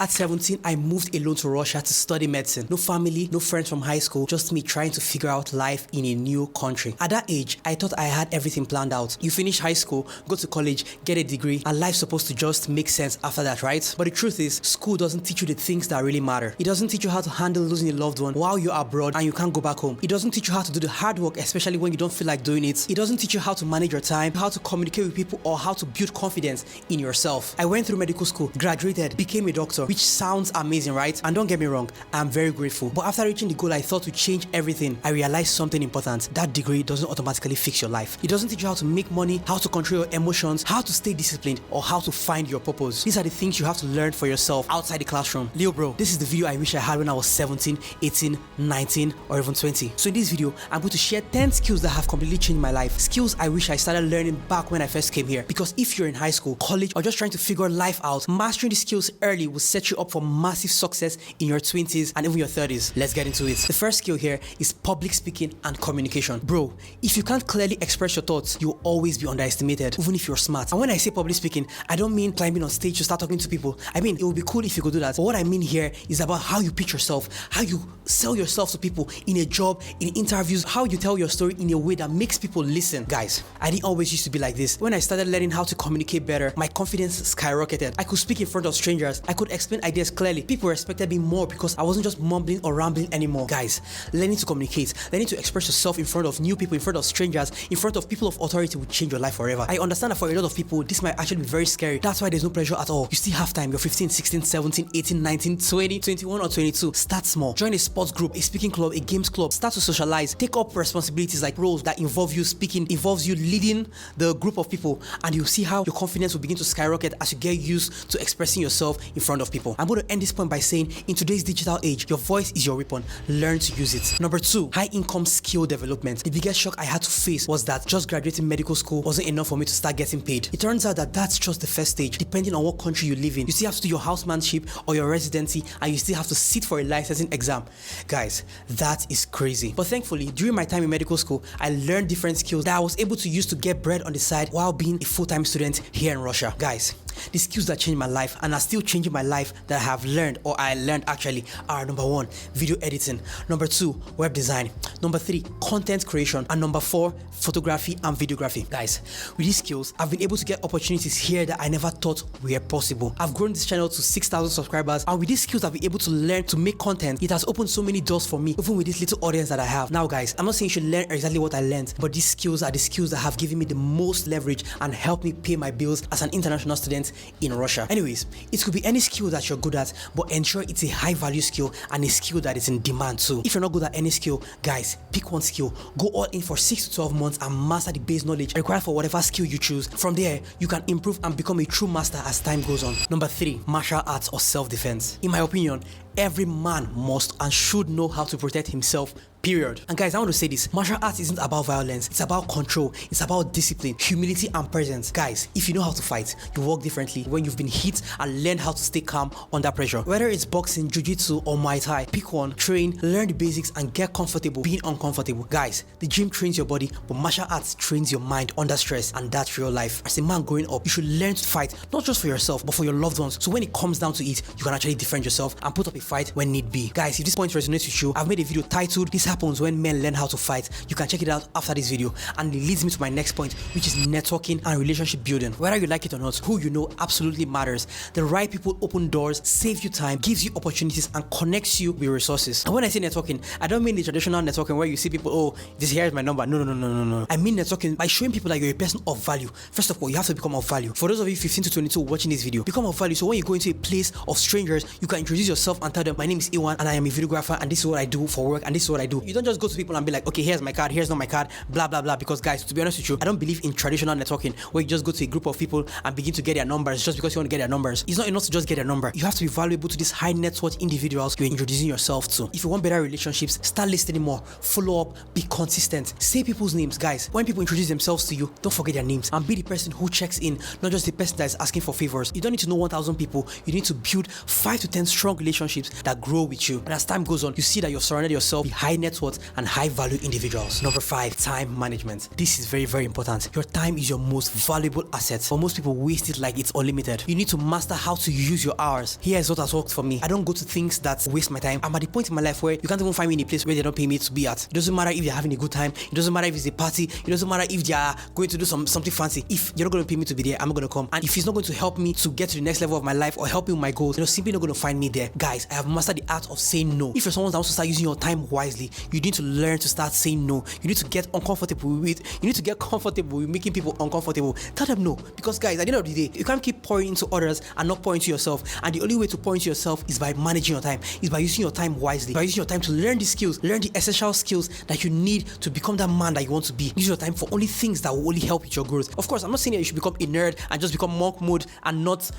At 17, I moved alone to Russia to study medicine. No family, no friends from high school, just me trying to figure out life in a new country. At that age, I thought I had everything planned out. You finish high school, go to college, get a degree, and life's supposed to just make sense after that, right? But the truth is, school doesn't teach you the things that really matter. It doesn't teach you how to handle losing a loved one while you're abroad and you can't go back home. It doesn't teach you how to do the hard work, especially when you don't feel like doing it. It doesn't teach you how to manage your time, how to communicate with people, or how to build confidence in yourself. I went through medical school, graduated, became a doctor, which sounds amazing, right? And don't get me wrong, I'm very grateful. But after reaching the goal I thought would change everything, I realized something important. That degree doesn't automatically fix your life. It doesn't teach you how to make money, how to control your emotions, how to stay disciplined, or how to find your purpose. These are the things you have to learn for yourself outside the classroom. Leo bro, this is the video I wish I had when I was 17, 18, 19, or even 20. So in this video, I'm going to share 10 skills that have completely changed my life. Skills I wish I started learning back when I first came here. Because if you're in high school, college, or just trying to figure life out, mastering these skills early will set you up for massive success in your 20s and even your 30s. Let's get into it. The first skill here is public speaking and communication. Bro, if you can't clearly express your thoughts, you'll always be underestimated, even if you're smart. And when I say public speaking, I don't mean climbing on stage to start talking to people. I mean, it would be cool if you could do that. But what I mean here is about how you pitch yourself, how you sell yourself to people in a job, in interviews, how you tell your story in a way that makes people listen. Guys, I didn't always used to be like this. When I started learning how to communicate better, my confidence skyrocketed. I could speak in front of strangers. I could explain ideas clearly. People respected me more because I wasn't just mumbling or rambling anymore. Guys, learning to communicate, learning to express yourself in front of new people, in front of strangers, in front of people of authority will change your life forever. I understand that for a lot of people, this might actually be very scary. That's why there's no pressure at all. You still have time. You're 15, 16, 17, 18, 19, 20, 21, or 22. Start small. Join a sports group, a speaking club, a games club. Start to socialize. Take up responsibilities like roles that involve you speaking, involves you leading the group of people, and you'll see how your confidence will begin to skyrocket as you get used to expressing yourself in front of people. I'm going to end this point by saying, in today's digital age, your voice is your weapon. Learn to use it. Number 2, high income skill development. The biggest shock I had to face was that just graduating medical school wasn't enough for me to start getting paid. It turns out that that's just the first stage. Depending on what country you live in, you still have to do your housemanship or your residency, and you still have to sit for a licensing exam. Guys, that is crazy. But thankfully, during my time in medical school, I learned different skills that I was able to use to get bread on the side while being a full-time student here in Russia. Guys, the skills that changed my life and are still changing my life that I have learned, or I learned actually, are number 1, video editing, number 2, web design, number 3, content creation, and number 4, photography and videography. Guys, with these skills, I've been able to get opportunities here that I never thought were possible. I've grown this channel to 6,000 subscribers, and with these skills I've been able to learn to make content. It has opened so many doors for me, even with this little audience that I have. Now guys, I'm not saying you should learn exactly what I learned, but these skills are the skills that have given me the most leverage and helped me pay my bills as an international student in Russia. Anyways, it could be any skill that you're good at, but ensure it's a high value skill and a skill that is in demand too. If you're not good at any skill, guys, pick one skill, go all in for 6 to 12 months and master the base knowledge required for whatever skill you choose. From there, you can improve and become a true master as time goes on. Number 3, martial arts or self-defense. In my opinion, every man must and should know how to protect himself, period. And guys, I want to say this, martial arts isn't about violence, it's about control, it's about discipline, humility, and presence. Guys, if you know how to fight, you walk differently when you've been hit and learn how to stay calm under pressure. Whether it's boxing, jiu-jitsu, or Muay Thai, pick one, train, learn the basics, and get comfortable being uncomfortable. Guys, the gym trains your body, but martial arts trains your mind under stress, and that's real life. As a man growing up, you should learn to fight, not just for yourself, but for your loved ones, so when it comes down to it, you can actually defend yourself and put up a fight when need be. Guys, if this point resonates with you, I've made a video titled "This Happens When Men Learn How to Fight." You can check it out after this video, and it leads me to my next point, which is networking and relationship building. Whether you like it or not, who you know absolutely matters. The right people open doors, save you time, gives you opportunities, and connects you with resources. And when I say networking, I don't mean the traditional networking where you see people, oh, this here is my number. No. I mean networking by showing people that you're a person of value. First of all, you have to become of value. For those of you 15 to 22 watching this video, become of value. So when you go into a place of strangers, you can introduce yourself and tell them, my name is Iwan and I am a videographer and this is what I do for work and this is what I do. You don't just go to people and be like, okay, here's my card, here's not my card, blah blah blah. Because guys, to be honest with you, I don't believe in traditional networking where you just go to a group of people and begin to get their numbers just because you want to get their numbers. It's not enough to just get their number. You have to be valuable to these high net worth individuals you're introducing yourself to. If you want better relationships, start listening more, follow up, be consistent, say people's names. Guys, when people introduce themselves to you, don't forget their names and be the person who checks in, not just the person that is asking for favors. You don't need to know 1,000 people. You need to build 5 to 10 strong relationships relationships that grow with you. And as time goes on, you see that you've surrounded yourself with high net worth and high value individuals. Number 5, time management. This is very, very important. Your time is your most valuable asset, but most people waste it like it's unlimited. You need to master how to use your hours. Here is what has worked for me. I don't go to things that waste my time. I'm at the point in my life where you can't even find me in a place where they don't pay me to be at. It doesn't matter if they're having a good time. It doesn't matter if it's a party. It doesn't matter if they are going to do something fancy. If you're not going to pay me to be there, I'm not going to come. And if it's not going to help me to get to the next level of my life or help me with my goals, you're simply not going to find me there. Guys, I have mastered the art of saying no. If you're someone that wants to start using your time wisely, you need to learn to start saying no. You need to get uncomfortable with it. You need to get comfortable with making people uncomfortable. Tell them no. Because guys, at the end of the day, you can't keep pouring into others and not pour into yourself. And the only way to pour into yourself is by managing your time, is by using your time wisely, by using your time to learn the skills, learn the essential skills that you need to become that man that you want to be. Use your time for only things that will only help with your growth. Of course, I'm not saying that you should become a nerd and just become monk mode and not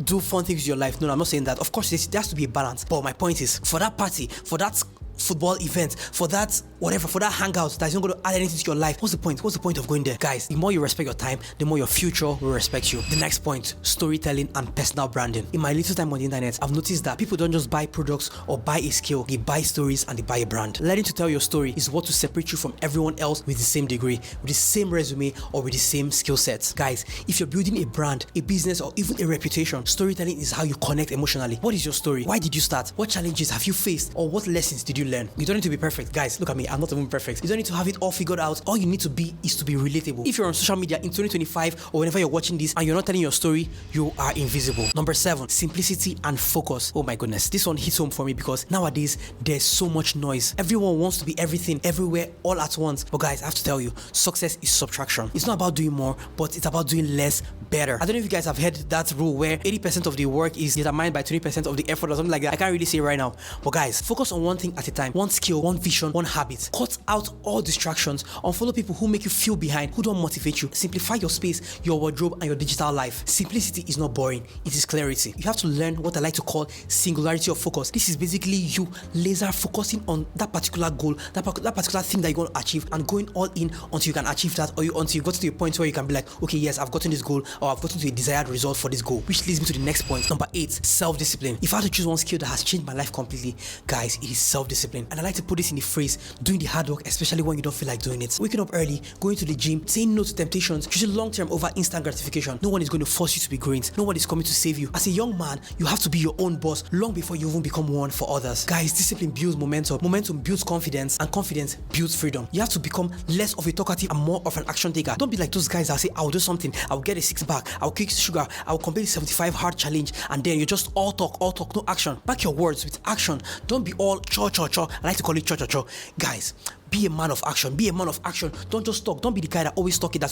do fun things with your life. No, I'm not saying that. Of course, there has to be a balance. But my point is, for that party, for that football event, for that whatever, for that hangout that's not going to add anything to your life, what's the point? What's the point of going there? Guys, the more you respect your time, the more your future will respect you. The next point, storytelling and personal branding. In my little time on the internet, I've noticed that people don't just buy products or buy a skill, they buy stories and they buy a brand. Learning to tell your story is what will separate you from everyone else with the same degree, with the same resume, or with the same skill sets. Guys, if you're building a brand, a business, or even a reputation, storytelling is how you connect emotionally. What is your story? Why did you start? What challenges have you faced? Or what lessons did you learn? You don't need to be perfect. Guys, look at me. I'm not even perfect. You don't need to have it all figured out. All you need to be is to be relatable. If you're on social media in 2025 or whenever you're watching this and you're not telling your story, you are invisible. Number 7, simplicity and focus. Oh my goodness. This one hits home for me because nowadays there's so much noise. Everyone wants to be everything, everywhere, all at once. But guys, I have to tell you, success is subtraction. It's not about doing more, but it's about doing less better. I don't know if you guys have heard that rule where 80% of the work is determined by 20% of the effort or something like that. I can't really say it right now. But guys, focus on one thing at a time. One skill, one vision, one habit. Cut out all distractions. Unfollow people who make you feel behind, who don't motivate you. Simplify your space, your wardrobe, and your digital life. Simplicity is not boring. It is clarity. You have to learn what I like to call singularity of focus. This is basically you laser focusing on that particular goal, that particular thing that you're going to achieve, and going all in until you can achieve that, or until you got to a point where you can be like, okay, yes, I've gotten this goal, or I've gotten to a desired result for this goal. Which leads me to the next point. Number 8, self-discipline. If I had to choose one skill that has changed my life completely, guys, it is self-discipline. And I like to put this in the phrase, doing the hard work, especially when you don't feel like doing it. Waking up early, going to the gym, saying no to temptations, choosing long-term over instant gratification. No one is going to force you to be great. No one is coming to save you. As a young man, you have to be your own boss long before you even become one for others. Guys, discipline builds momentum. Momentum builds confidence, and confidence builds freedom. You have to become less of a talkative and more of an action taker. Don't be like those guys that say, I'll do something, I'll get a 6-pack, I'll kick sugar, I'll complete the 75 hard challenge, and then you just all talk, no action. Back your words with action. Don't be all cho. I like to call it cho. Guys, be a man of action. Be a man of action. Don't just talk. Don't be the guy that's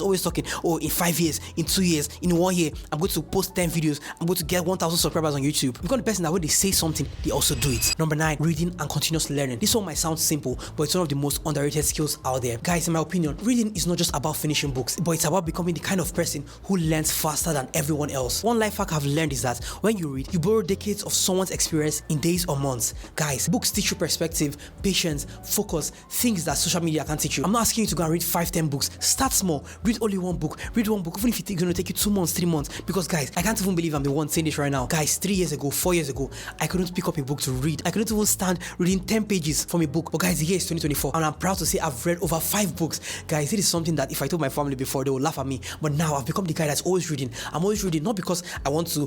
always talking. Oh, in 5 years, in 2 years, in 1 year, I'm going to post 10 videos. I'm going to get 1,000 subscribers on YouTube. Become the person that when they say something, they also do it. Number 9, reading and continuous learning. This one might sound simple, but it's one of the most underrated skills out there. Guys, in my opinion, reading is not just about finishing books, but it's about becoming the kind of person who learns faster than everyone else. One life hack I've learned is that when you read, you borrow decades of someone's experience in days or months. Guys, books teach you perspective, patience, focus, things that social media can't teach you. I'm not asking you to go and read 5-10 books. Start small. Read only one book. Read one book, even if it's going to take you 2 months, 3 months. Because guys, I can't even believe I'm the one saying this right now. Guys, 3 years ago, 4 years ago, I couldn't pick up a book to read. I couldn't even stand reading 10 pages from a book. But guys, the year is 2024, and I'm proud to say I've read over 5 books. Guys, it is something that if I told my family before, they would laugh at me. But now I've become the guy that's always reading. I'm always reading, not because I want to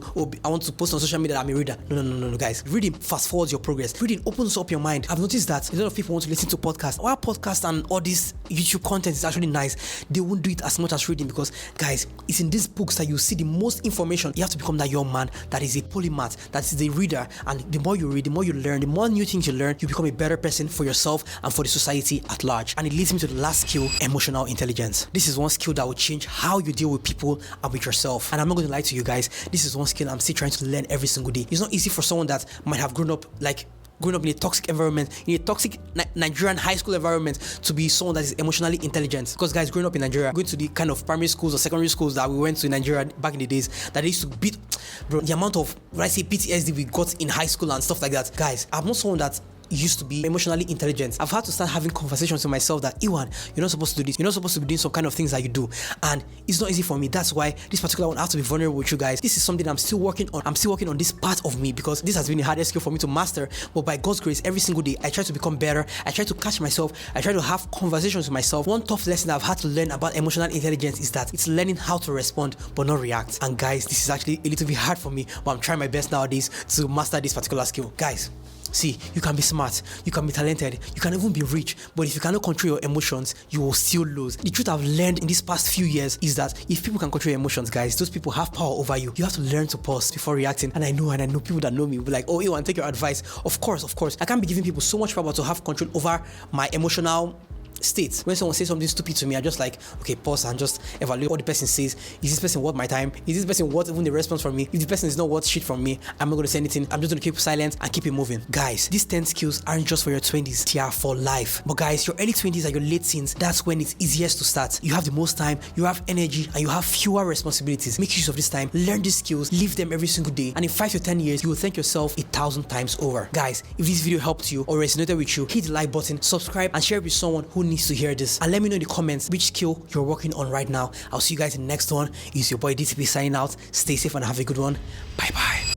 post on social media that I'm a reader. No, guys. Reading fast forwards your progress. Reading opens up your mind. I've noticed that a lot of people want to listen to podcasts. While podcasts and all this YouTube content is actually nice, they won't do it as much as reading, because guys, it's in these books that you see the most information. You have to become that young man that is a polymath, that is a reader, and the more you read, the more you learn, the more new things you learn, you become a better person for yourself and for the society at large. And it leads me to the last skill, emotional intelligence. This is one skill that will change how you deal with people and with yourself. And I'm not going to lie to you guys, this is one skill I'm still trying to learn every single day. It's not easy for someone that might have grown up in a toxic environment, in a toxic Nigerian high school environment, to be someone that is emotionally intelligent. Because guys, growing up in Nigeria, going to the kind of primary schools or secondary schools that we went to in Nigeria back in the days, that they used to beat, bro, the amount of, PTSD we got in high school and stuff like that. Guys, I'm not someone that used to be emotionally intelligent. I've had to start having conversations with myself that, Iwan, you're not supposed to do this. You're not supposed to be doing some kind of things that you do. And it's not easy for me. That's why this particular one, I have to be vulnerable with you guys. This is something I'm still working on. I'm still working on this part of me because this has been the hardest skill for me to master. But by God's grace, every single day, I try to become better. I try to catch myself. I try to have conversations with myself. One tough lesson I've had to learn about emotional intelligence is that it's learning how to respond but not react. And guys, this is actually a little bit hard for me, but I'm trying my best nowadays to master this particular skill. Guys, see, you can be smart, you can be talented, you can even be rich, but if you cannot control your emotions, you will still lose. The truth I've learned in these past few years is that if people can control your emotions, guys, those people have power over you. You have to learn to pause before reacting. And I know people that know me will be like, oh, Ewan, take your advice. Of course. I can't be giving people so much power to have control over my emotional state. When someone says something stupid to me, I just like, okay, pause and just evaluate what the person says. Is this person worth my time? Is this person worth even the response from me? If the person is not worth shit from me, I'm not going to say anything. I'm just going to keep silent and keep it moving. Guys, these 10 skills aren't just for your 20s, they are for life. But guys, your early 20s and your late teens, that's when it's easiest to start. You have the most time, you have energy, and you have fewer responsibilities. Make use of this time, learn these skills, live them every single day, and in 5 to 10 years, you will thank yourself 1,000 times over. Guys, if this video helped you or resonated with you, hit the like button, subscribe, and share it with someone who needs to hear this. And let me know in the comments which skill you're working on right now. I'll see you guys in the next one. It's your boy DTP signing out. Stay safe and have a good one. Bye bye.